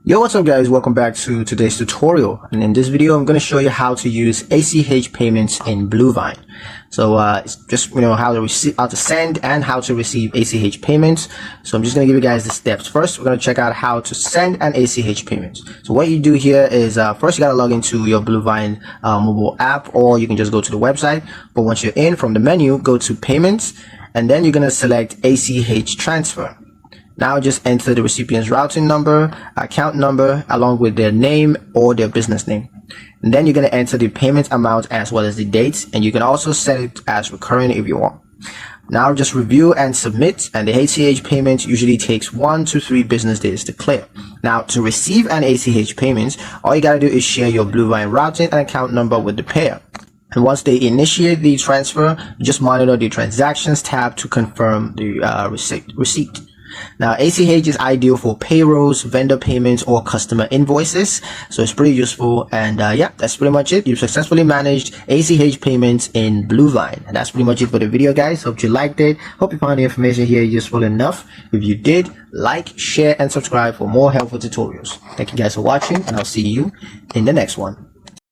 Yo, what's up guys? Welcome back to today's tutorial. And in this video, I'm going to show you how to use ACH payments in Bluevine. So it's just, how to send and how to receive ACH payments. So I'm just going to give you guys the steps. First, we're going to check out how to send an ACH payment. So what you do here is first you got to log into your Bluevine mobile app, or you can just go to the website. But once you're in, from the menu, go to payments, and then you're going to select ACH transfer. Now just enter the recipient's routing number, account number, along with their name or their business name. And then you're going to enter the payment amount as well as the dates, and you can also set it as recurring if you want. Now just review and submit, and the ACH payment usually takes 1 to 3 business days to clear. Now to receive an ACH payment, all you got to do is share your Bluevine routing and account number with the payer. And once they initiate the transfer, just monitor the transactions tab to confirm the receipt. Now, ACH is ideal for payrolls, vendor payments, or customer invoices. So it's pretty useful. And yeah, that's pretty much it. You've successfully managed ACH payments in Bluevine. And that's pretty much it for the video, guys. Hope you liked it. Hope you found the information here useful enough. If you did, like, share, and subscribe for more helpful tutorials. Thank you guys for watching, and I'll see you in the next one.